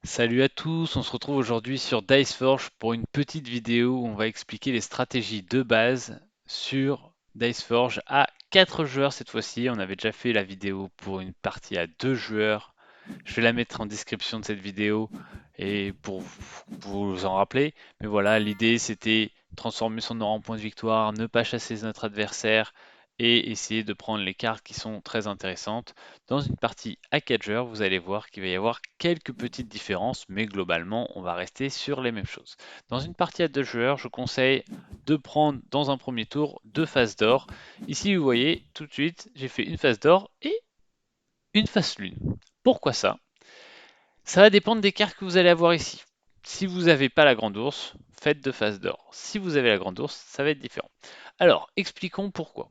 Salut à tous, on se retrouve aujourd'hui sur DiceForge pour une petite vidéo où on va expliquer les stratégies de base sur DiceForge à 4 joueurs cette fois-ci. On avait déjà fait la vidéo pour une partie à 2 joueurs. Je vais la mettre en description de cette vidéo et pour vous en rappeler. Mais voilà, l'idée c'était transformer son or en point de victoire, ne pas chasser notre adversaire et essayer de prendre les cartes qui sont très intéressantes. Dans une partie à 4 joueurs, vous allez voir qu'il va y avoir quelques petites différences, mais globalement, on va rester sur les mêmes choses. Dans une partie à 2 joueurs, je conseille de prendre dans un premier tour 2 faces d'or. Ici, vous voyez, tout de suite, j'ai fait une face d'or et une face lune. Pourquoi ça? Ça va dépendre des cartes que vous allez avoir ici. Si vous n'avez pas la grande ours, faites 2 faces d'or. Si vous avez la grande ours, ça va être différent. Alors, expliquons pourquoi.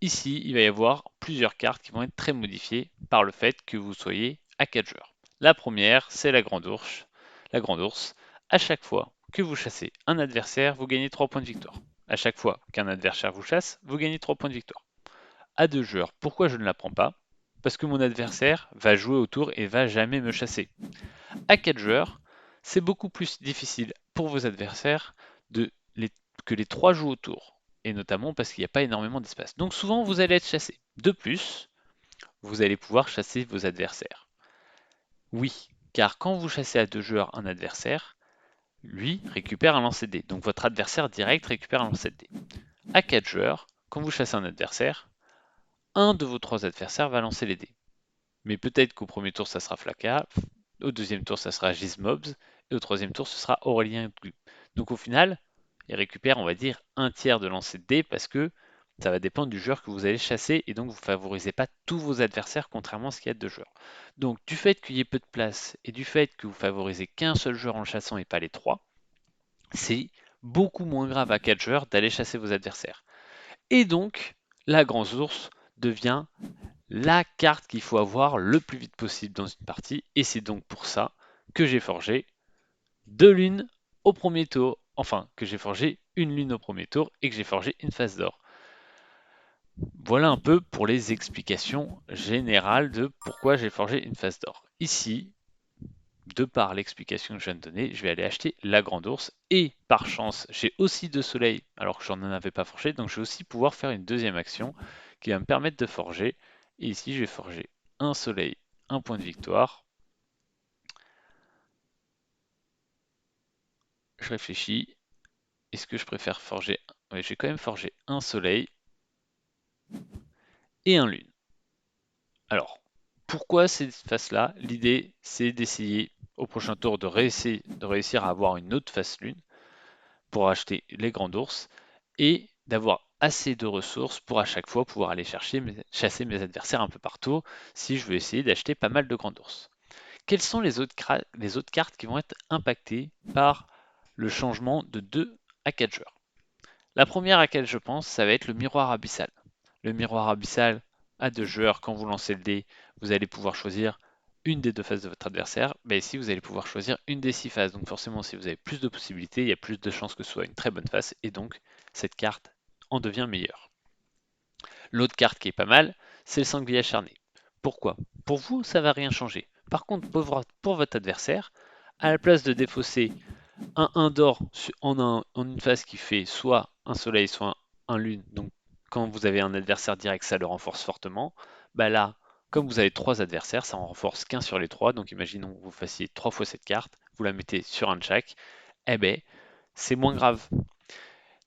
Ici, il va y avoir plusieurs cartes qui vont être très modifiées par le fait que vous soyez à 4 joueurs. La première, c'est la grande ours. La grande ours, à chaque fois que vous chassez un adversaire, vous gagnez 3 points de victoire. À chaque fois qu'un adversaire vous chasse, vous gagnez 3 points de victoire. À 2 joueurs, pourquoi je ne la prends pas? Parce que mon adversaire va jouer autour et va jamais me chasser. À 4 joueurs, c'est beaucoup plus difficile pour vos adversaires de les- que les 3 jouent autour, et notamment parce qu'il n'y a pas énormément d'espace. Donc souvent, vous allez être chassé. De plus, vous allez pouvoir chasser vos adversaires. Oui, car quand vous chassez à 2 joueurs un adversaire, lui récupère un lancer de dés. Donc votre adversaire direct récupère un lancer de dés. À 4 joueurs, quand vous chassez un adversaire, un de vos 3 adversaires va lancer les dés. Mais peut-être qu'au premier tour, ça sera Flaka, au deuxième tour, ça sera Gizmobs, et au troisième tour, ce sera Aurélien Glu. Donc au final, il récupère, on va dire, un tiers de lancer de dés parce que ça va dépendre du joueur que vous allez chasser et donc vous ne favorisez pas tous vos adversaires contrairement à ce qu'il y a de joueurs. Donc du fait qu'il y ait peu de place et du fait que vous favorisez qu'un seul joueur en le chassant et pas les trois, c'est beaucoup moins grave à 4 joueurs d'aller chasser vos adversaires. Et donc, la Grand Ours devient la carte qu'il faut avoir le plus vite possible dans une partie, et c'est donc pour ça que j'ai forgé 2 lunes au premier tour, enfin que j'ai forgé une lune au premier tour et que j'ai forgé une face d'or. Voilà un peu pour les explications générales de pourquoi j'ai forgé une face d'or. Ici, de par l'explication que je viens de donner, je vais aller acheter la grande ours et par chance, j'ai aussi 2 soleils alors que j'en avais pas forgé, donc je vais aussi pouvoir faire une deuxième action qui va me permettre de forger. Et ici, je vais forger un soleil, un point de victoire. Je réfléchis. Est-ce que je préfère forger? Oui, je vais quand même forger un soleil et un lune. Alors, pourquoi cette face-là? L'idée, c'est d'essayer au prochain tour de réussir à avoir une autre face lune pour acheter les grands ours et d'avoir assez de ressources pour à chaque fois pouvoir aller chasser mes adversaires un peu partout si je veux essayer d'acheter pas mal de grands ours. Quelles sont les autres cartes qui vont être impactées par le changement de 2 à 4 joueurs? La première à laquelle je pense, ça va être le miroir abyssal. Le miroir abyssal à 2 joueurs, quand vous lancez le dé, vous allez pouvoir choisir une des 2 faces de votre adversaire. Mais ici, vous allez pouvoir choisir une des 6 faces. Donc forcément, si vous avez plus de possibilités, il y a plus de chances que ce soit une très bonne face. Et donc, cette carte en devient meilleure. L'autre carte qui est pas mal, c'est le sanglier acharné. Pourquoi? Pour vous, ça va rien changer. Par contre, pour votre adversaire, à la place de défausser un 1 d'or en une phase qui fait soit un soleil, soit un lune, donc quand vous avez un adversaire direct, ça le renforce fortement. Bah là, comme vous avez 3 adversaires, ça en renforce qu'un sur les 3. Donc imaginons que vous fassiez 3 fois cette carte, vous la mettez sur un de chaque, eh ben c'est moins grave.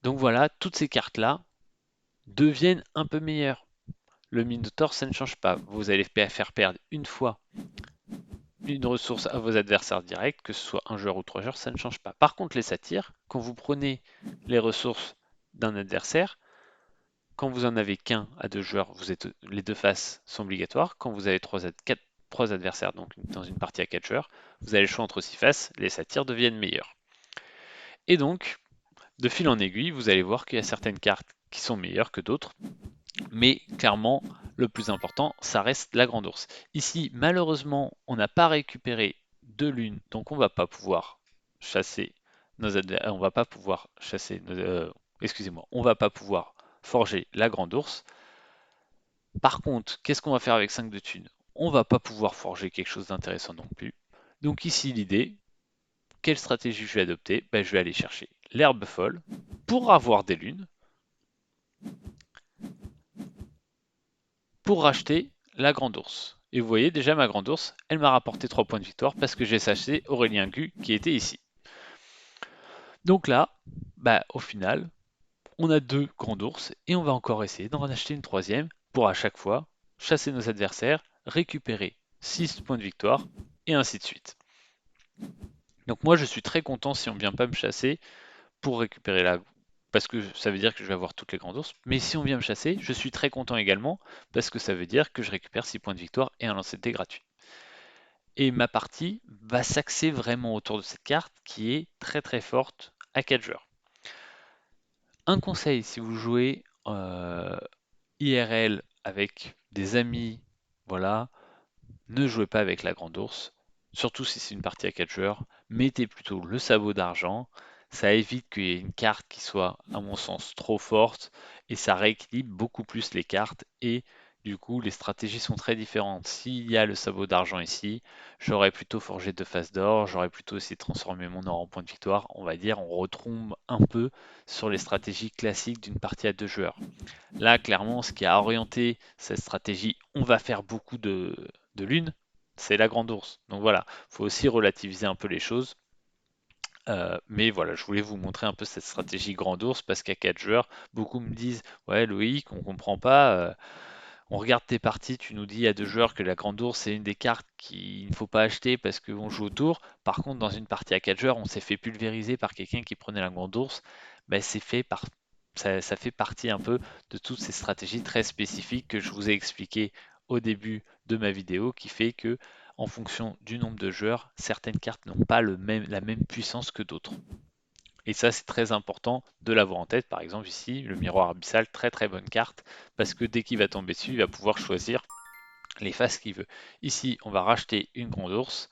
Donc voilà, toutes ces cartes-là deviennent un peu meilleures. Le Minotaur, ça ne change pas. Vous allez faire perdre une fois une ressource à vos adversaires directs, que ce soit un joueur ou 3 joueurs, ça ne change pas. Par contre, les satyres, quand vous prenez les ressources d'un adversaire, quand vous en avez qu'un à 2 joueurs, les 2 faces sont obligatoires. Quand vous avez 3 adversaires, donc dans une partie à 4 joueurs, vous avez le choix entre 6 faces, les satyres deviennent meilleurs. Et donc, de fil en aiguille, vous allez voir qu'il y a certaines cartes qui sont meilleures que d'autres, mais clairement, le plus important, ça reste la grande ours. Ici, malheureusement, on n'a pas récupéré de lune, donc on va pas pouvoir chasser nos adversaires, on va pas pouvoir chasser excusez-moi, on va pas pouvoir forger la grande ours. Par contre, qu'est-ce qu'on va faire avec 5 de thunes? On va pas pouvoir forger quelque chose d'intéressant non plus. Donc ici l'idée, quelle stratégie je vais adopter? Ben, je vais aller chercher l'herbe folle pour avoir des lunes, pour racheter la grande ours. Et vous voyez déjà ma grande ours, elle m'a rapporté 3 points de victoire parce que j'ai saché Aurélien Gu qui était ici. Donc là, bah, au final, on a 2 grands ours et on va encore essayer d'en acheter une troisième pour à chaque fois chasser nos adversaires, récupérer 6 points de victoire et ainsi de suite. Donc moi je suis très content si on vient pas me chasser pour récupérer la... parce que ça veut dire que je vais avoir toutes les grandes ours. Mais si on vient me chasser, je suis très content également parce que ça veut dire que je récupère 6 points de victoire et un lancer de dés gratuit. Et ma partie va s'axer vraiment autour de cette carte qui est très très forte à 4 joueurs. Un conseil si vous jouez IRL avec des amis, voilà, ne jouez pas avec la grande ours, surtout si c'est une partie à 4 joueurs, mettez plutôt le sabot d'argent, ça évite qu'il y ait une carte qui soit, à mon sens, trop forte, et ça rééquilibre beaucoup plus les cartes, et du coup les stratégies sont très différentes. S'il y a le sabot d'argent ici, j'aurais plutôt forgé 2 faces d'or, j'aurais plutôt essayé de transformer mon or en point de victoire, on va dire, on retombe un peu sur les stratégies classiques d'une partie à 2 joueurs. Là, clairement, ce qui a orienté cette stratégie, on va faire beaucoup de lunes, c'est la grande ours. Donc voilà, il faut aussi relativiser un peu les choses. Mais voilà, je voulais vous montrer un peu cette stratégie grande ours parce qu'à 4 joueurs, beaucoup me disent ouais Loïc, on comprend pas, on regarde tes parties, tu nous dis à 2 joueurs que la grande ours c'est une des cartes qu'il ne faut pas acheter parce qu'on joue au tour. Par contre, dans une partie à 4 joueurs, on s'est fait pulvériser par quelqu'un qui prenait la grande ours. Ben, c'est fait par ça fait partie un peu de toutes ces stratégies très spécifiques que je vous ai expliquées au début de ma vidéo, qui fait que en fonction du nombre de joueurs, certaines cartes n'ont pas la même puissance que d'autres. Et ça, c'est très important de l'avoir en tête. Par exemple, ici, le miroir abyssal, très très bonne carte, parce que dès qu'il va tomber dessus, il va pouvoir choisir les faces qu'il veut. Ici, on va racheter une grande ours,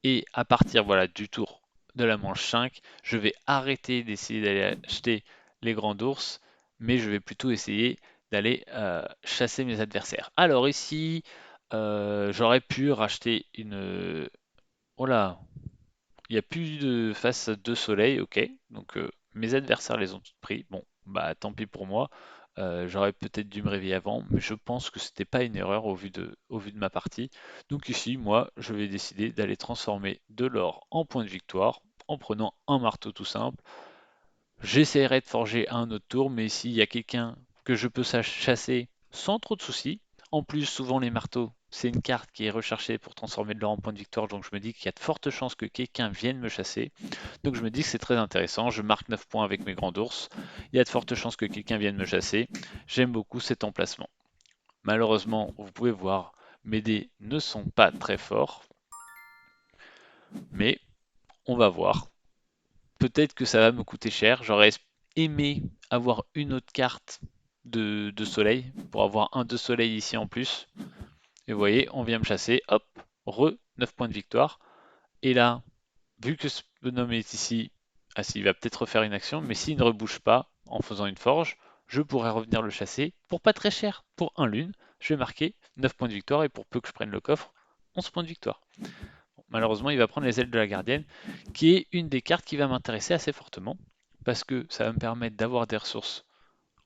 et à partir voilà, du tour de la manche 5, je vais arrêter d'essayer d'aller acheter les grands ours, mais je vais plutôt essayer d'aller chasser mes adversaires. Alors ici, j'aurais pu racheter une... Oh là, il n'y a plus de face de soleil, ok. Donc mes adversaires les ont toutes pris. Bon, bah tant pis pour moi. J'aurais peut-être dû me réveiller avant, mais je pense que c'était pas une erreur au vu de ma partie. Donc ici, moi, je vais décider d'aller transformer de l'or en point de victoire en prenant un marteau tout simple. J'essaierai de forger à un autre tour, mais s'il y a quelqu'un que je peux chasser sans trop de soucis, en plus souvent les marteaux, c'est une carte qui est recherchée pour transformer de l'or en point de victoire, donc je me dis qu'il y a de fortes chances que quelqu'un vienne me chasser. Donc je me dis que c'est très intéressant, je marque 9 points avec mes grands ours, il y a de fortes chances que quelqu'un vienne me chasser. J'aime beaucoup cet emplacement. Malheureusement, vous pouvez voir, mes dés ne sont pas très forts, mais on va voir. Peut-être que ça va me coûter cher. J'aurais aimé avoir une autre carte de soleil pour avoir un de soleil ici en plus. Et vous voyez, on vient me chasser. Hop, 9 points de victoire. Et là, vu que ce bonhomme est ici, ah, il va peut-être refaire une action, mais s'il ne rebouge pas en faisant une forge, je pourrais revenir le chasser pour pas très cher. Pour un lune, je vais marquer 9 points de victoire et pour peu que je prenne le coffre, 11 points de victoire. Malheureusement, il va prendre les ailes de la gardienne, qui est une des cartes qui va m'intéresser assez fortement, parce que ça va me permettre d'avoir des ressources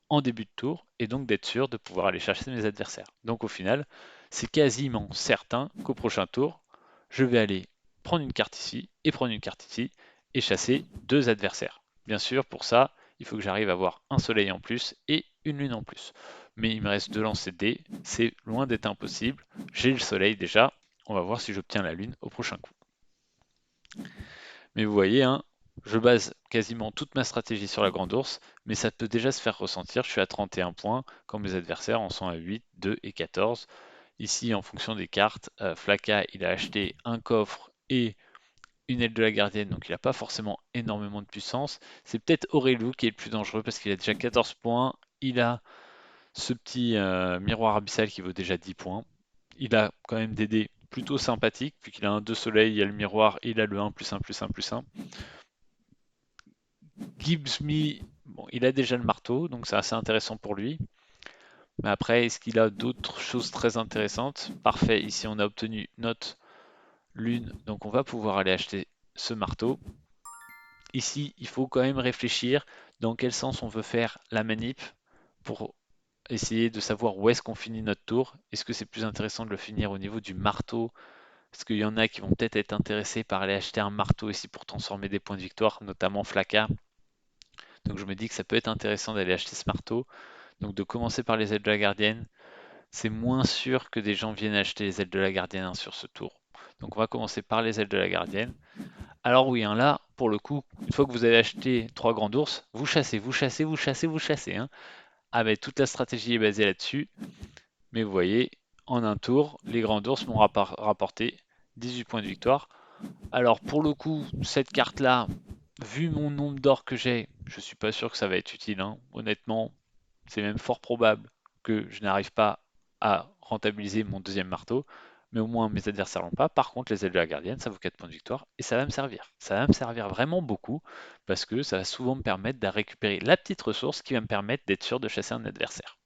en début de tour, et donc d'être sûr de pouvoir aller chercher mes adversaires. Donc au final, c'est quasiment certain qu'au prochain tour, je vais aller prendre une carte ici, et prendre une carte ici, et chasser 2 adversaires. Bien sûr, pour ça, il faut que j'arrive à avoir un soleil en plus et une lune en plus. Mais il me reste 2 lancers de dés, c'est loin d'être impossible. J'ai le soleil déjà, on va voir si j'obtiens la lune au prochain coup. Mais vous voyez, hein, je base quasiment toute ma stratégie sur la grande ours, mais ça peut déjà se faire ressentir. Je suis à 31 points, quand mes adversaires en sont à 8, 2 et 14. Ici, en fonction des cartes, Flaka, il a acheté un coffre et une aile de la gardienne, donc il n'a pas forcément énormément de puissance. C'est peut-être Aurelou qui est le plus dangereux parce qu'il a déjà 14 points. Il a ce petit miroir abyssal qui vaut déjà 10 points. Il a quand même des dés plutôt sympathiques, puisqu'il a un 2 soleil, il y a le miroir et il a le 1 plus 1 plus 1 plus 1. Gibbs bon, il a déjà le marteau, donc c'est assez intéressant pour lui. Mais après, est-ce qu'il a d'autres choses très intéressantes? Parfait, ici on a obtenu notre lune, donc on va pouvoir aller acheter ce marteau. Ici, il faut quand même réfléchir dans quel sens on veut faire la manip pour essayer de savoir où est-ce qu'on finit notre tour. Est-ce que c'est plus intéressant de le finir au niveau du marteau? Parce qu'il y en a qui vont peut-être être intéressés par aller acheter un marteau ici pour transformer des points de victoire, notamment Flaka. Donc je me dis que ça peut être intéressant d'aller acheter ce marteau. Donc de commencer par les ailes de la gardienne, c'est moins sûr que des gens viennent acheter les ailes de la gardienne hein, sur ce tour. Donc on va commencer par les ailes de la gardienne. Alors oui, hein, là, pour le coup, une fois que vous avez acheté 3 grands ours, vous chassez, vous chassez, vous chassez, vous chassez. Hein. Ah mais toute la stratégie est basée là-dessus. Mais vous voyez, en un tour, les grands ours m'ont rapporté 18 points de victoire. Alors pour le coup, cette carte-là, vu mon nombre d'or que j'ai, je suis pas sûr que ça va être utile. Hein. Honnêtement, c'est même fort probable que je n'arrive pas à rentabiliser mon deuxième marteau. Mais au moins mes adversaires l'ont pas. Par contre, les ailes de la gardienne, ça vaut 4 points de victoire et ça va me servir. Ça va me servir vraiment beaucoup parce que ça va souvent me permettre de récupérer la petite ressource qui va me permettre d'être sûr de chasser un adversaire.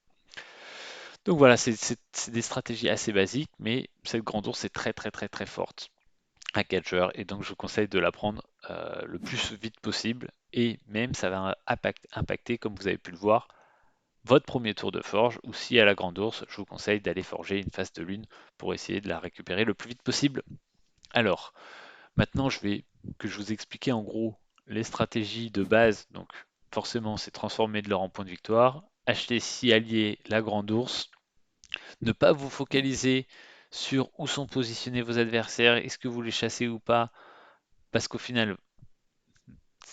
Donc voilà, c'est des stratégies assez basiques, mais cette grande ours est très très très très forte à catcher et donc je vous conseille de la prendre le plus vite possible et même ça va impacter, comme vous avez pu le voir, votre premier tour de forge ou si à la grande ours, je vous conseille d'aller forger une face de lune pour essayer de la récupérer le plus vite possible. Alors, maintenant je vous expliquer en gros les stratégies de base. Donc forcément, c'est transformer de l'or en point de victoire, acheter si allié la grande ours, ne pas vous focaliser sur où sont positionnés vos adversaires, est-ce que vous les chassez ou pas, parce qu'au final,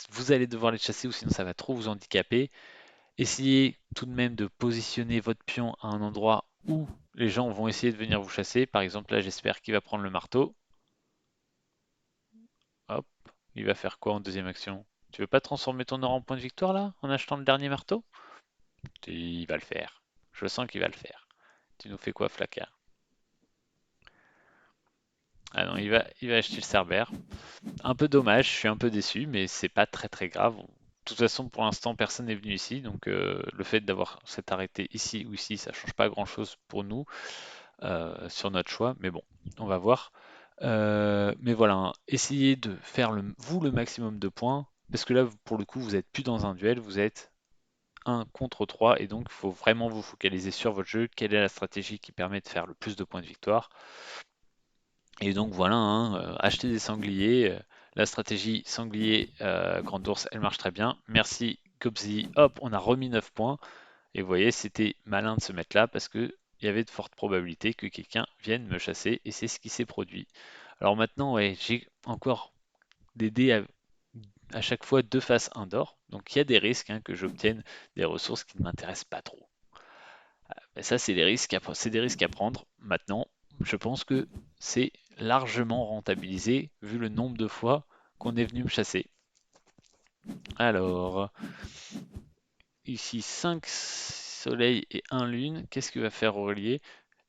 vous allez devoir les chasser ou sinon ça va trop vous handicaper. Essayez tout de même de positionner votre pion à un endroit où les gens vont essayer de venir vous chasser. Par exemple, là, j'espère qu'il va prendre le marteau. Hop, il va faire quoi en deuxième action? Tu veux pas transformer ton or en point de victoire là, en achetant le dernier marteau? Il va le faire. Je sens qu'il va le faire. Tu nous fais quoi, Flaka? Ah non, il va acheter le Cerbère. Un peu dommage, je suis un peu déçu, mais c'est pas très très grave. De toute façon, pour l'instant, personne n'est venu ici, donc le fait d'avoir cet arrêté ici ou ici, ça change pas grand-chose pour nous sur notre choix. Mais bon, on va voir. Mais voilà, hein, essayez de faire vous le maximum de points, parce que là, pour le coup, vous êtes plus dans un duel, vous êtes un contre 3, et donc il faut vraiment vous focaliser sur votre jeu. Quelle est la stratégie qui permet de faire le plus de points de victoire? Et donc voilà, hein, acheter des sangliers, la stratégie sanglier grande ours, elle marche très bien. Merci Gobzi, hop, on a remis 9 points. Et vous voyez, c'était malin de se mettre là parce que il y avait de fortes probabilités que quelqu'un vienne me chasser et c'est ce qui s'est produit. Alors maintenant, ouais, j'ai encore des dés à chaque fois 2 faces 1 d'or. Donc il y a des risques hein, que j'obtienne des ressources qui ne m'intéressent pas trop. Et ça, c'est des risques à prendre. Maintenant, je pense que c'est largement rentabilisé vu le nombre de fois qu'on est venu me chasser. Alors, ici 5 soleils et 1 lune. Qu'est-ce que va faire Aurélier?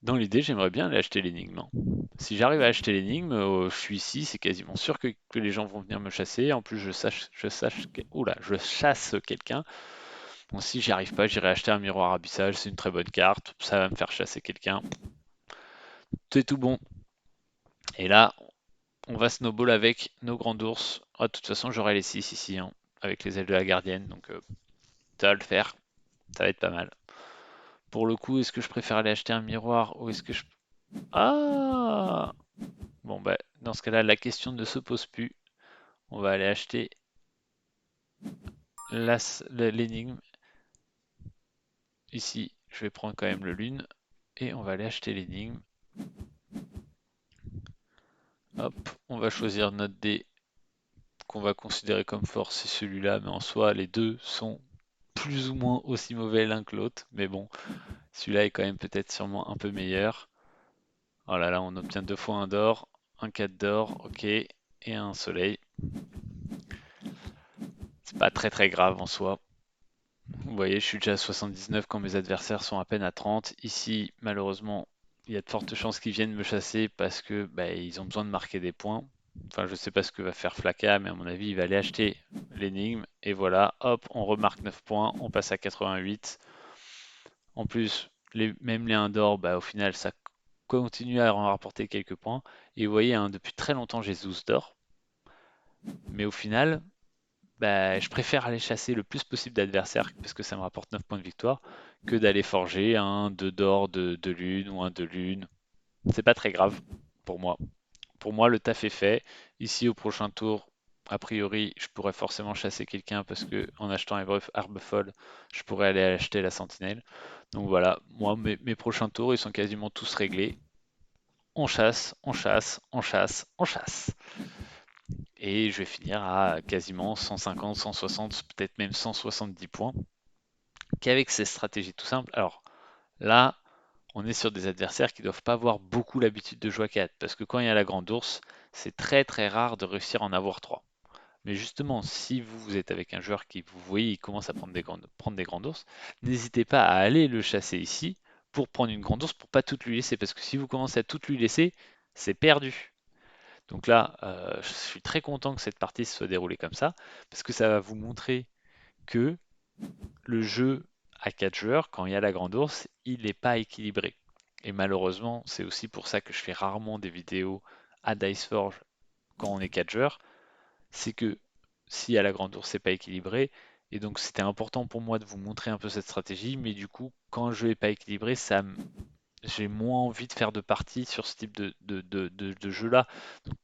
Dans l'idée, j'aimerais bien aller acheter l'énigme. Hein. Si j'arrive à acheter l'énigme, je suis ici, c'est quasiment sûr que les gens vont venir me chasser. En plus, je chasse quelqu'un. Bon, si j'y arrive pas, j'irai acheter un miroir abyssal. C'est une très bonne carte. Ça va me faire chasser quelqu'un. C'est tout bon. Et là, on va snowball avec nos grands ours. Ah, de toute façon, j'aurai les 6 ici, hein, avec les ailes de la gardienne. Donc, ça va le faire. Ça va être pas mal. Pour le coup, est-ce que je préfère aller acheter un miroir ou est-ce que je... Ah! Bon, bah, dans ce cas-là, la question ne se pose plus. On va aller acheter l'énigme. Ici, je vais prendre quand même le lune. Et on va aller acheter l'énigme. Hop, on va choisir notre dé qu'on va considérer comme fort, c'est celui-là. Mais en soi, les deux sont plus ou moins aussi mauvais l'un que l'autre. Mais bon, celui-là est quand même peut-être sûrement un peu meilleur. Oh là là, on obtient 2 fois un d'or, un 4 d'or, ok, et un soleil. C'est pas très très grave en soi. Vous voyez, je suis déjà à 79 quand mes adversaires sont à peine à 30. Ici, malheureusement, il y a de fortes chances qu'ils viennent me chasser parce que bah, ils ont besoin de marquer des points. Enfin, je sais pas ce que va faire Flaka, mais à mon avis, il va aller acheter l'énigme. Et voilà, hop, on remarque 9 points, on passe à 88. En plus, même les 1 d'or, bah, au final, continuer à en rapporter quelques points. Et vous voyez, hein, depuis très longtemps, j'ai 12 d'or. Mais au final, bah, je préfère aller chasser le plus possible d'adversaires parce que ça me rapporte 9 points de victoire que d'aller forger un 2 d'or de lune ou un de lune. C'est pas très grave pour moi. Pour moi, le taf est fait. Ici, au prochain tour, a priori, je pourrais forcément chasser quelqu'un parce que en achetant Herbe Folle, je pourrais aller acheter la sentinelle. Donc voilà, moi, mes prochains tours, ils sont quasiment tous réglés. On chasse, on chasse, on chasse, on chasse. Et je vais finir à quasiment 150, 160, peut-être même 170 points. Qu'avec ces stratégies tout simples. Alors là, on est sur des adversaires qui ne doivent pas avoir beaucoup l'habitude de jouer à 4. Parce que quand il y a la grande ours, c'est très très rare de réussir à en avoir 3. Mais justement, si vous êtes avec un joueur qui, vous voyez, il commence à prendre des grandes ours, n'hésitez pas à aller le chasser ici pour prendre une grande ours pour pas toutes lui laisser. Parce que si vous commencez à toutes lui laisser, c'est perdu. Donc là, je suis très content que cette partie se soit déroulée comme ça, parce que ça va vous montrer que le jeu à 4 joueurs, quand il y a la grande ours, il n'est pas équilibré. Et malheureusement, c'est aussi pour ça que je fais rarement des vidéos à Diceforge quand on est 4 joueurs, c'est que si à la grande ours, c'est pas équilibré, et donc c'était important pour moi de vous montrer un peu cette stratégie, mais du coup, quand le jeu est pas équilibré, j'ai moins envie de faire de parties sur ce type de jeu-là.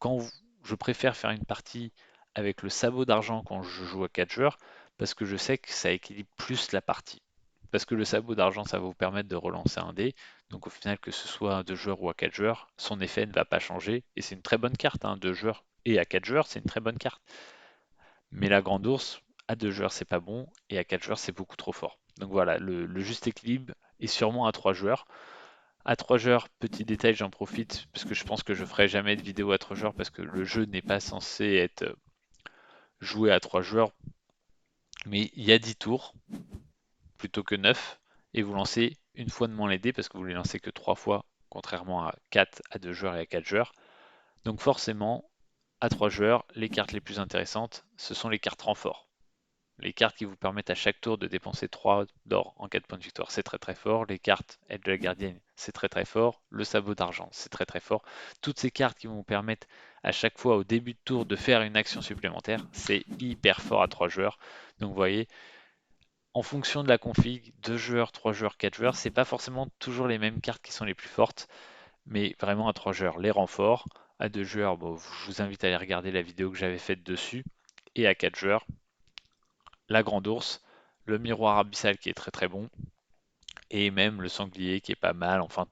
Donc je préfère faire une partie avec le sabot d'argent quand je joue à 4 joueurs, parce que je sais que ça équilibre plus la partie. Parce que le sabot d'argent, ça va vous permettre de relancer un dé. Donc au final, que ce soit à 2 joueurs ou à 4 joueurs, son effet ne va pas changer. Et c'est une très bonne carte, hein, 2 joueurs et à 4 joueurs, c'est une très bonne carte. Mais la grande ours, à 2 joueurs, c'est pas bon, et à 4 joueurs, c'est beaucoup trop fort. Donc voilà, le juste équilibre est sûrement à 3 joueurs. À 3 joueurs, petit détail, j'en profite, parce que je pense que je ferai jamais de vidéo à 3 joueurs, parce que le jeu n'est pas censé être joué à 3 joueurs, mais il y a 10 tours, plutôt que 9, et vous lancez une fois de moins les dés, parce que vous les lancez que 3 fois, contrairement à 4, à 2 joueurs et à 4 joueurs. Donc forcément, à 3 joueurs, les cartes les plus intéressantes, ce sont les cartes renforts. Les cartes qui vous permettent à chaque tour de dépenser 3 d'or en cas de point de victoire, c'est très très fort. Les cartes aide de la gardienne, c'est très très fort. Le sabot d'argent, c'est très très fort. Toutes ces cartes qui vont vous permettre à chaque fois au début de tour de faire une action supplémentaire, c'est hyper fort à 3 joueurs. Donc vous voyez, en fonction de la config, 2 joueurs, 3 joueurs, 4 joueurs, c'est pas forcément toujours les mêmes cartes qui sont les plus fortes, mais vraiment à 3 joueurs, les renforts. À 2 joueurs, bon, je vous invite à aller regarder la vidéo que j'avais faite dessus. Et à 4 joueurs, la grande ours, le miroir abyssal qui est très très bon, et même le sanglier qui est pas mal. Enfin,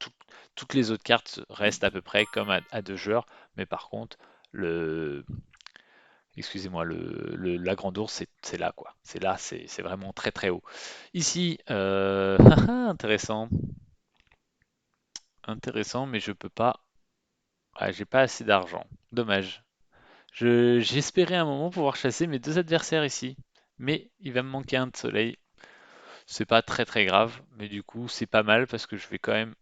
toutes les autres cartes restent à peu près comme à 2 joueurs, mais par contre, le, excusez-moi, la grande ours, c'est là quoi. C'est là, c'est vraiment très très haut. Ici, intéressant, intéressant, mais je peux pas. Ah, j'ai pas assez d'argent. Dommage. J'espérais un moment pouvoir chasser mes 2 adversaires ici, mais il va me manquer un de soleil. C'est pas très très grave, mais du coup c'est pas mal parce que je vais quand même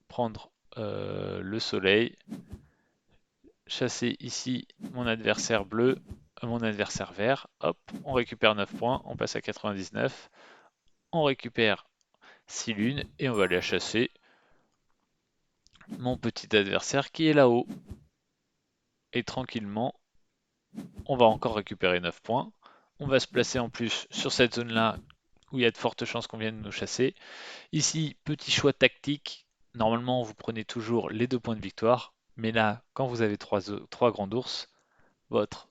prendre le soleil, chasser ici mon adversaire bleu, mon adversaire vert, hop, on récupère 9 points, on passe à 99, on récupère 6 lunes et on va aller chasser mon petit adversaire qui est là-haut. Et tranquillement, on va encore récupérer 9 points. On va se placer en plus sur cette zone-là où il y a de fortes chances qu'on vienne nous chasser. Ici, petit choix tactique. Normalement, vous prenez toujours les 2 points de victoire. Mais là, quand vous avez 3 grands ours, votre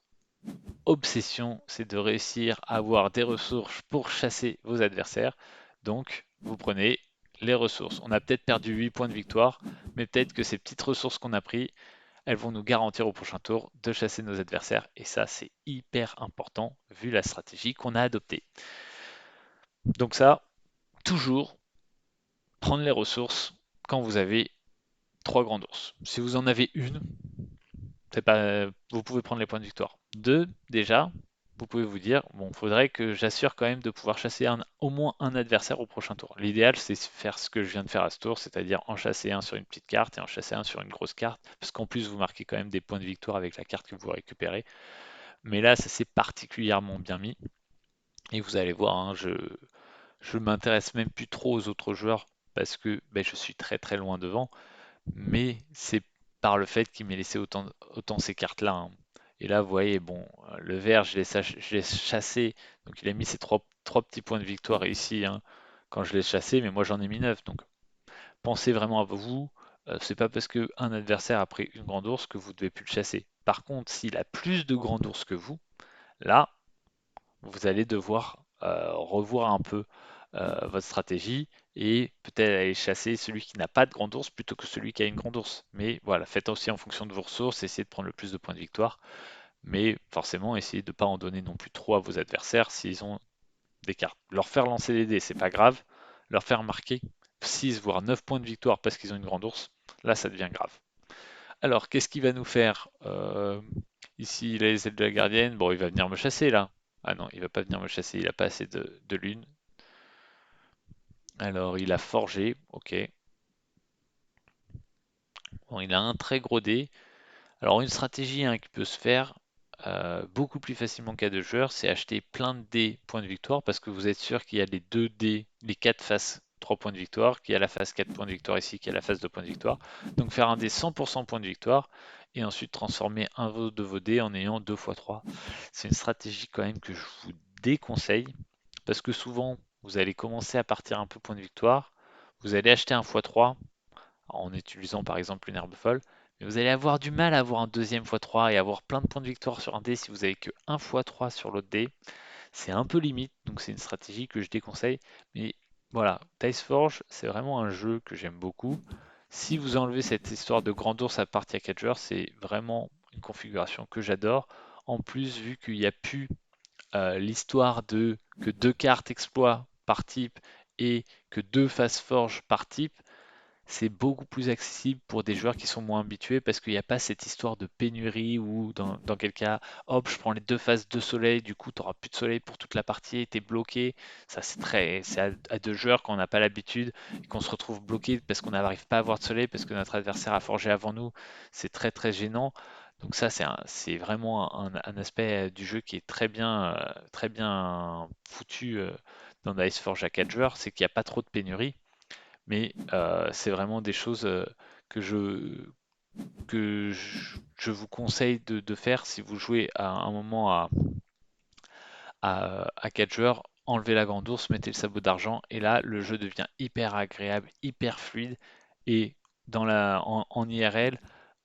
obsession, c'est de réussir à avoir des ressources pour chasser vos adversaires. Donc, vous prenez les ressources. On a peut-être perdu 8 points de victoire, mais peut-être que ces petites ressources qu'on a prises, elles vont nous garantir au prochain tour de chasser nos adversaires. Et ça, c'est hyper important vu la stratégie qu'on a adoptée. Donc ça, toujours prendre les ressources quand vous avez 3 grands ours. Si vous en avez une, c'est pas, vous pouvez prendre les points de victoire. Deux, déjà, vous pouvez vous dire, bon, il faudrait que j'assure quand même de pouvoir chasser au moins un adversaire au prochain tour. L'idéal, c'est faire ce que je viens de faire à ce tour, c'est-à-dire en chasser un sur une petite carte et en chasser un sur une grosse carte, parce qu'en plus, vous marquez quand même des points de victoire avec la carte que vous récupérez. Mais là, ça s'est particulièrement bien mis. Et vous allez voir, hein, je m'intéresse même plus trop aux autres joueurs, parce que ben, je suis très très loin devant. mais c'est par le fait qu'il m'ait laissé autant ces cartes-là, hein. Et là, vous voyez, bon, le vert, je l'ai chassé, donc il a mis ses trois petits points de victoire ici, hein, quand je l'ai chassé, mais moi j'en ai mis 9. Donc pensez vraiment à vous. C'est pas parce qu'un adversaire a pris une grande ours que vous devez plus le chasser. Par contre, s'il a plus de grandes ours que vous, là, vous allez devoir revoir un peu votre stratégie et peut-être aller chasser celui qui n'a pas de grande ours plutôt que celui qui a une grande ours. Mais voilà, faites aussi en fonction de vos ressources, essayez de prendre le plus de points de victoire, mais forcément, essayez de ne pas en donner non plus trop à vos adversaires s'ils ont des cartes. Leur faire lancer les dés, c'est pas grave. Leur faire marquer 6 voire 9 points de victoire parce qu'ils ont une grande ours, là ça devient grave. Alors, qu'est-ce qu'il va nous faire? Ici, il a les ailes de la gardienne. Bon, il va venir me chasser là. Ah non, il va pas venir me chasser, il a pas assez de lune. Alors, il a forgé, ok. Bon, il a un très gros dé. Alors, une stratégie, hein, qui peut se faire beaucoup plus facilement qu'à deux joueurs, c'est acheter plein de dés points de victoire parce que vous êtes sûr qu'il y a les 2 dés, les 4 faces 3 points de victoire, qu'il y a la face 4 points de victoire ici, qu'il y a la face 2 points de victoire. Donc faire un dé 100% points de victoire et ensuite transformer de vos dés en ayant 2 fois 3. C'est une stratégie quand même que je vous déconseille parce que souvent vous allez commencer à partir un peu point de victoire, vous allez acheter un x3 en utilisant par exemple une herbe folle. Mais vous allez avoir du mal à avoir un deuxième x3 et avoir plein de points de victoire sur un dé si vous avez que un x3 sur l'autre dé. C'est un peu limite, donc c'est une stratégie que je déconseille. Mais voilà, Dice Forge, c'est vraiment un jeu que j'aime beaucoup. Si vous enlevez cette histoire de grand ours à partir à 4 joueurs, c'est vraiment une configuration que j'adore. En plus, vu qu'il n'y a plus l'histoire de que 2 cartes exploit par type et que 2 faces forge par type, c'est beaucoup plus accessible pour des joueurs qui sont moins habitués parce qu'il n'y a pas cette histoire de pénurie ou dans quel cas, hop, je prends les 2 faces de soleil, du coup, tu n'auras plus de soleil pour toute la partie et tu es bloqué. Ça, c'est à 2 joueurs quand on n'a pas l'habitude et qu'on se retrouve bloqué parce qu'on n'arrive pas à avoir de soleil parce que notre adversaire a forgé avant nous. C'est très très gênant. Donc ça, c'est vraiment un aspect du jeu qui est très bien foutu dans Ice Forge à 4 joueurs, c'est qu'il n'y a pas trop de pénurie. Mais c'est vraiment des choses que je vous conseille de faire si vous jouez à un moment à 4 joueurs. Enlevez la grande ours, mettez le sabot d'argent, et là, le jeu devient hyper agréable, hyper fluide. Et en IRL,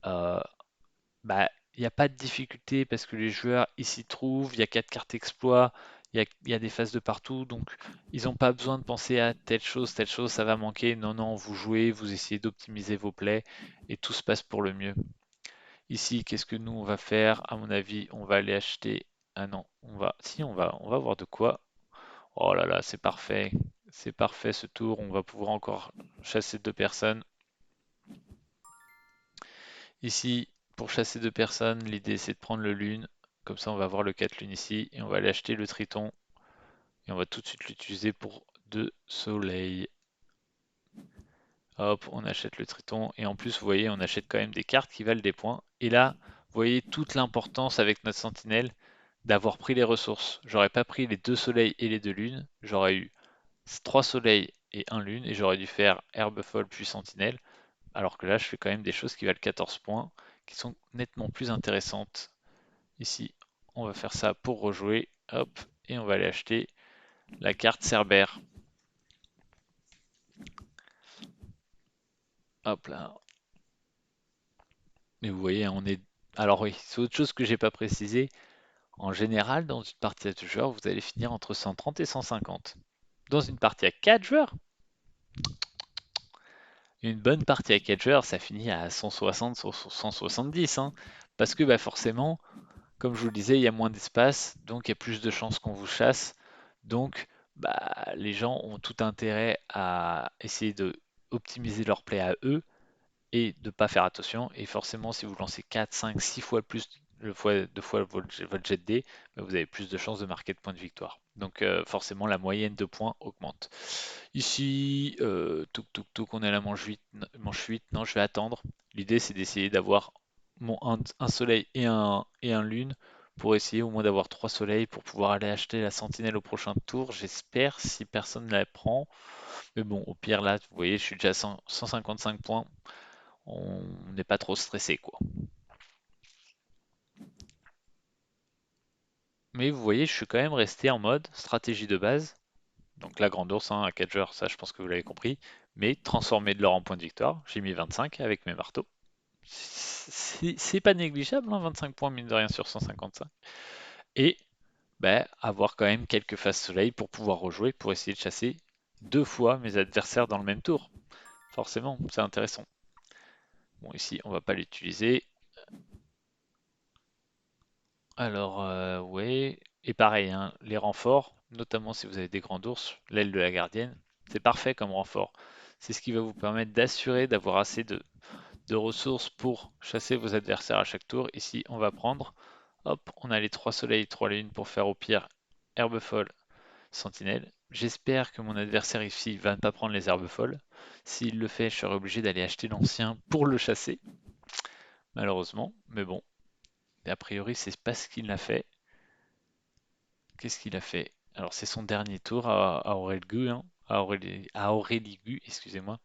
euh, bah, il n'y a pas de difficulté parce que les joueurs ils s'y trouvent, il y a 4 cartes exploits, il y a des phases de partout, donc ils n'ont pas besoin de penser à telle chose, ça va manquer. Non, non, vous jouez, vous essayez d'optimiser vos plays et tout se passe pour le mieux. Ici, qu'est-ce que nous on va faire? À mon avis, on va aller acheter. Ah non, si on va voir de quoi. Oh là là, c'est parfait ce tour. On va pouvoir encore chasser 2 personnes. Ici, pour chasser 2 personnes, l'idée c'est de prendre le lune. Comme ça, on va avoir le 4 lune ici. Et on va aller acheter le triton. Et on va tout de suite l'utiliser pour 2 soleils. Hop, on achète le triton. Et en plus, vous voyez, on achète quand même des cartes qui valent des points. Et là, vous voyez toute l'importance avec notre sentinelle d'avoir pris les ressources. J'aurais pas pris les 2 soleils et les 2 lunes. J'aurais eu 3 soleils et 1 lune. Et j'aurais dû faire herbe folle puis sentinelle. Alors que là, je fais quand même des choses qui valent 14 points, qui sont nettement plus intéressantes. Ici, on va faire ça pour rejouer. Hop, et on va aller acheter la carte Cerbère. Hop là. Mais vous voyez, on est. Alors oui, c'est autre chose que j'ai pas précisé. En général, dans une partie à 2 joueurs, vous allez finir entre 130 et 150. Dans une partie à 4 joueurs, une bonne partie à 4 joueurs, ça finit à 160, 170, hein. Parce que bah, forcément, comme je vous le disais, il y a moins d'espace, donc il y a plus de chances qu'on vous chasse. Donc, bah, les gens ont tout intérêt à essayer de optimiser leur play à eux et de ne pas faire attention. Et forcément, si vous lancez 4, 5, 6 fois plus, deux fois votre jet de dé, bah, vous avez plus de chances de marquer de points de victoire. Donc forcément, la moyenne de points augmente. Ici, on est à la manche 8. Non, je vais attendre. L'idée, c'est d'essayer d'avoir un soleil et un lune pour essayer au moins d'avoir 3 soleils pour pouvoir aller acheter la sentinelle au prochain tour. J'espère, si personne ne la prend. Mais bon, au pire, là, vous voyez, je suis déjà à 155 points. on n'est pas trop stressé, quoi. Mais vous voyez, je suis quand même resté en mode stratégie de base. Donc la grande ours, hein, à 4 joueurs, ça je pense que vous l'avez compris. Mais transformer de l'or en point de victoire, j'ai mis 25 avec mes marteaux. C'est pas négligeable, hein, 25 points mine de rien sur 155. Et ben, avoir quand même quelques phases soleil pour pouvoir rejouer, pour essayer de chasser 2 fois mes adversaires dans le même tour. Forcément, c'est intéressant. Bon, ici, on va pas l'utiliser. Alors, ouais. Et pareil, hein, les renforts, notamment si vous avez des grands ours, l'aile de la gardienne, c'est parfait comme renfort. C'est ce qui va vous permettre d'assurer d'avoir assez de ressources pour chasser vos adversaires à chaque tour. Ici, on va prendre, hop, on a les 3 soleils, 3 lunes pour faire au pire herbe folle, sentinelle. J'espère que mon adversaire ici va ne pas prendre les herbes folles. S'il le fait, je serai obligé d'aller acheter l'ancien pour le chasser, malheureusement. Mais bon, et a priori, c'est pas ce qu'il a fait. Qu'est-ce qu'il a fait? Alors, c'est son dernier tour à Aureligu, hein, à Aureligu, excusez-moi.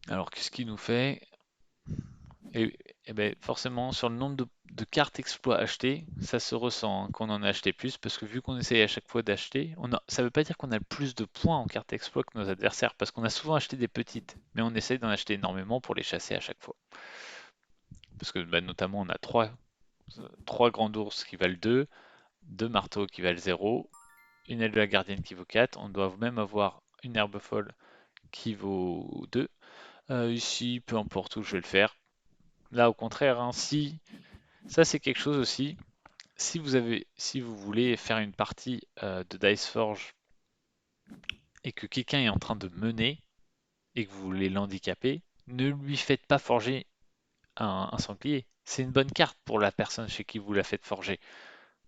Alors, qu'est-ce qu'il nous fait? Et, et ben, forcément, sur le nombre de cartes exploits achetées, ça se ressent hein, qu'on en a acheté plus, parce que vu qu'on essaye à chaque fois d'acheter, ça veut pas dire qu'on a le plus de points en cartes exploits que nos adversaires, parce qu'on a souvent acheté des petites, mais on essaye d'en acheter énormément pour les chasser à chaque fois. Parce que bah, notamment, on a trois grands ours qui valent 2, 2 marteaux qui valent 0, une aile de la gardienne qui vaut 4, on doit même avoir une herbe folle qui vaut 2. Ici, peu importe où je vais le faire. Là, au contraire, hein, si ça c'est quelque chose aussi, si vous voulez faire une partie de Dice Forge et que quelqu'un est en train de mener et que vous voulez l'handicaper, ne lui faites pas forger un sanglier. C'est une bonne carte pour la personne chez qui vous la faites forger.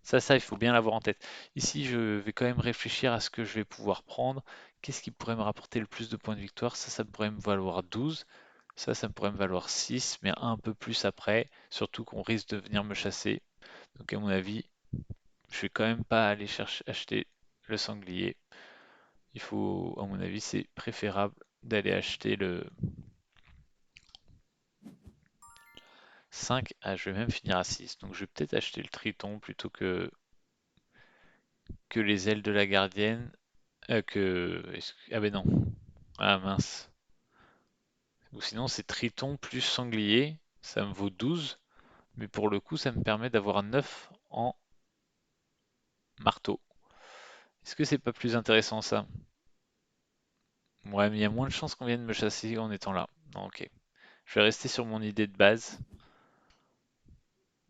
Ça, il faut bien l'avoir en tête. Ici, je vais quand même réfléchir à ce que je vais pouvoir prendre. Qu'est-ce qui pourrait me rapporter le plus de points de victoire? Ça pourrait me valoir 12. Ça me pourrait me valoir 6, mais un peu plus après. Surtout qu'on risque de venir me chasser. Donc à mon avis, je vais quand même pas aller chercher acheter le sanglier. Il faut, à mon avis, c'est préférable d'aller acheter le 5. Ah, je vais même finir à 6. Donc je vais peut-être acheter le triton plutôt que les ailes de la gardienne. Ah ben non. Ah mince. Ou sinon c'est triton plus sanglier. Ça me vaut 12. Mais pour le coup, ça me permet d'avoir 9 en marteau. Est-ce que c'est pas plus intéressant ça? Ouais, mais il y a moins de chances qu'on vienne me chasser en étant là. Non, ok. Je vais rester sur mon idée de base.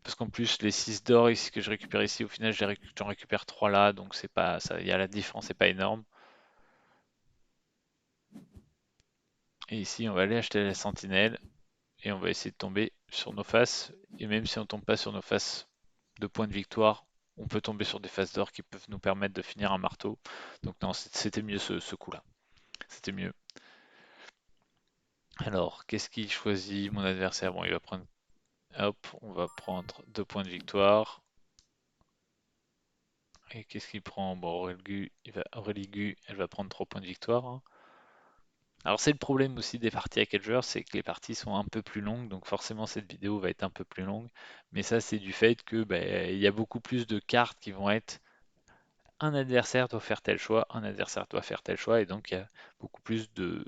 Parce qu'en plus, les 6 d'or ici que je récupère ici, au final, j'en récupère 3 là. Donc c'est pas ça, il y a la différence, c'est pas énorme. Et ici, on va aller acheter la sentinelle. Et on va essayer de tomber sur nos faces. Et même si on tombe pas sur nos faces de points de victoire, on peut tomber sur des faces d'or qui peuvent nous permettre de finir un marteau. Donc non, c'était mieux ce coup-là. C'était mieux. Alors, qu'est-ce qu'il choisit mon adversaire? Bon, il va prendre. Hop, on va prendre 2 points de victoire. Et qu'est-ce qu'il prend? Bon, Aureligu, elle va prendre 3 points de victoire, hein. Alors c'est le problème aussi des parties à 4 joueurs, c'est que les parties sont un peu plus longues, donc forcément cette vidéo va être un peu plus longue. Mais ça c'est du fait que il y a beaucoup plus de cartes qui vont être un adversaire doit faire tel choix, un adversaire doit faire tel choix, et donc il y a beaucoup plus de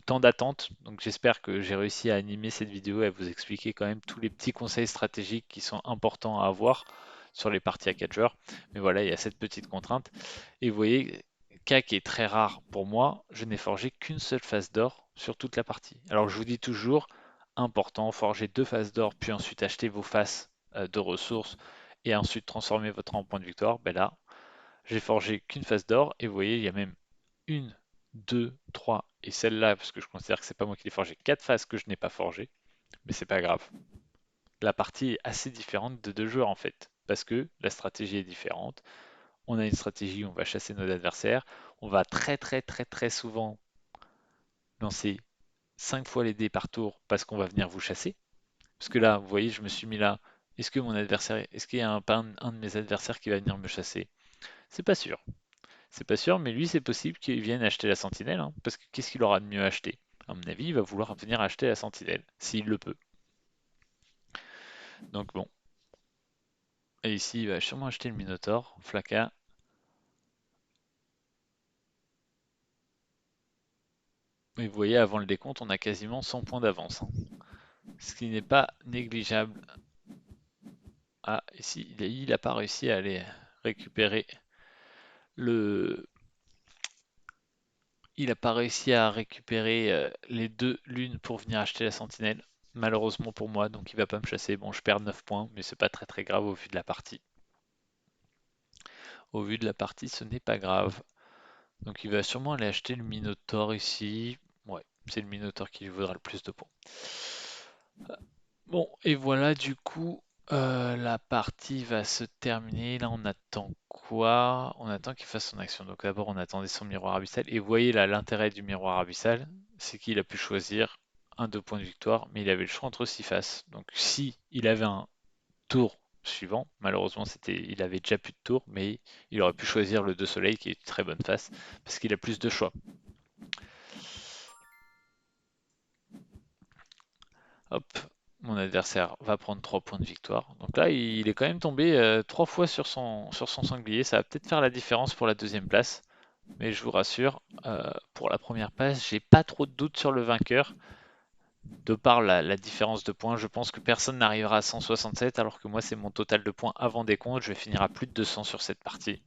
temps d'attente. Donc j'espère que j'ai réussi à animer cette vidéo et à vous expliquer quand même tous les petits conseils stratégiques qui sont importants à avoir sur les parties à 4 joueurs. Mais voilà, il y a cette petite contrainte. Et vous voyez, K qui est très rare pour moi, je n'ai forgé qu'une seule phase d'or sur toute la partie. Alors je vous dis toujours, important, forger 2 phases d'or, puis ensuite acheter vos faces de ressources et ensuite transformer votre rang en point de victoire. Ben là, j'ai forgé qu'une phase d'or et vous voyez, il y a même une, deux, trois et celle-là, parce que je considère que c'est pas moi qui l'ai forgé, 4 phases que je n'ai pas forgées, mais c'est pas grave. La partie est assez différente de 2 joueurs en fait, parce que la stratégie est différente. On a une stratégie où on va chasser nos adversaires, on va très souvent lancer 5 fois les dés par tour parce qu'on va venir vous chasser. Parce que là, vous voyez, je me suis mis là. Est-ce qu'il y a un de mes adversaires qui va venir me chasser? C'est pas sûr. C'est pas sûr, mais lui, c'est possible qu'il vienne acheter la sentinelle, hein, parce que qu'est-ce qu'il aura de mieux à acheter? à mon avis, il va vouloir venir acheter la sentinelle, s'il le peut. Donc bon. Et ici, il va sûrement acheter le Minotaur, Flaka. Et vous voyez, avant le décompte, on a quasiment 100 points d'avance, hein. Ce qui n'est pas négligeable. Ah, ici, il n'a pas réussi à aller récupérer le... Il n'a pas réussi à récupérer les deux lunes pour venir acheter la sentinelle. Malheureusement pour moi, donc il va pas me chasser. Bon, je perds 9 points, mais c'est pas très très grave au vu de la partie. Au vu de la partie, ce n'est pas grave. Donc il va sûrement aller acheter le Minotaur ici. Ouais, c'est le Minotaur qui lui vaudra le plus de points. Bon, et voilà, du coup, la partie va se terminer. Là, on attend quoi? On attend qu'il fasse son action. Donc d'abord, on attendait son miroir abyssal. Et vous voyez là, l'intérêt du miroir abyssal, c'est qu'il a pu choisir un 2 points de victoire, mais il avait le choix entre 6 faces. Donc si il avait un tour suivant, malheureusement, il avait déjà plus de tour, mais il aurait pu choisir le 2 soleil, qui est une très bonne face, parce qu'il a plus de choix. Hop, mon adversaire va prendre 3 points de victoire. Donc là, il est quand même tombé 3 fois sur son sanglier. Ça va peut-être faire la différence pour la deuxième place. Mais je vous rassure, pour la première place, j'ai pas trop de doute sur le vainqueur. De par la différence de points, je pense que personne n'arrivera à 167, alors que moi, c'est mon total de points avant décompte. Je vais finir à plus de 200 sur cette partie.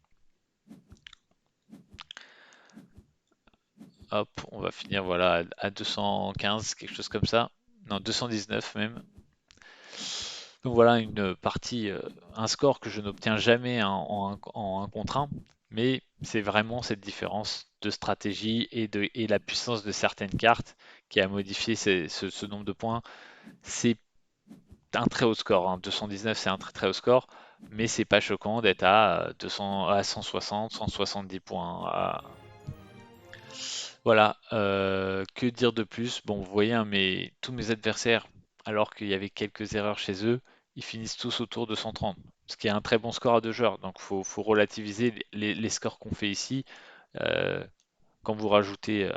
Hop, on va finir voilà, à 215, quelque chose comme ça. Non, 219 même. Donc voilà une partie, un score que je n'obtiens jamais en 1 contre 1, mais c'est vraiment cette différence de stratégie et la puissance de certaines cartes qui a modifié ce nombre de points. C'est un très haut score, hein. 219 c'est un très très haut score, mais c'est pas choquant d'être à 200, à 160, 170 points. Voilà, que dire de plus? Bon, vous voyez, hein, tous mes adversaires, alors qu'il y avait quelques erreurs chez eux, ils finissent tous autour de 130, ce qui est un très bon score à 2 joueurs. Donc, faut relativiser les scores qu'on fait ici. Euh, Quand vous rajoutez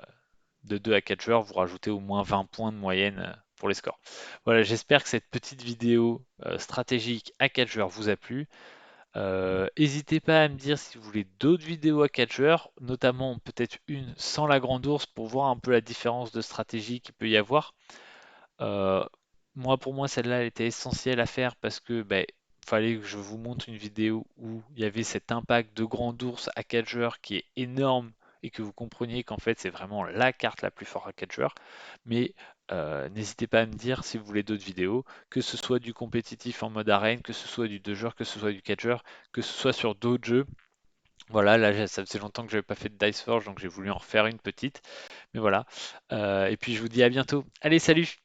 de 2 à 4 joueurs, vous rajoutez au moins 20 points de moyenne pour les scores. Voilà, j'espère que cette petite vidéo stratégique à 4 joueurs vous a plu. N'hésitez pas à me dire si vous voulez d'autres vidéos à 4 joueurs, notamment peut-être une sans la grande ours pour voir un peu la différence de stratégie qu'il peut y avoir. Euh, Moi, pour moi, celle-là, elle était essentielle à faire parce que fallait que je vous montre une vidéo où il y avait cet impact de grand ours à 4 joueurs qui est énorme et que vous compreniez qu'en fait, c'est vraiment la carte la plus forte à 4 joueurs. Mais n'hésitez pas à me dire si vous voulez d'autres vidéos, que ce soit du compétitif en mode arène, que ce soit du 2 joueurs, que ce soit du 4 joueurs, que ce soit sur d'autres jeux. Voilà, là, ça faisait longtemps que je n'avais pas fait de Dice Forge, donc j'ai voulu en refaire une petite. Mais voilà. Et puis je vous dis à bientôt. Allez, salut!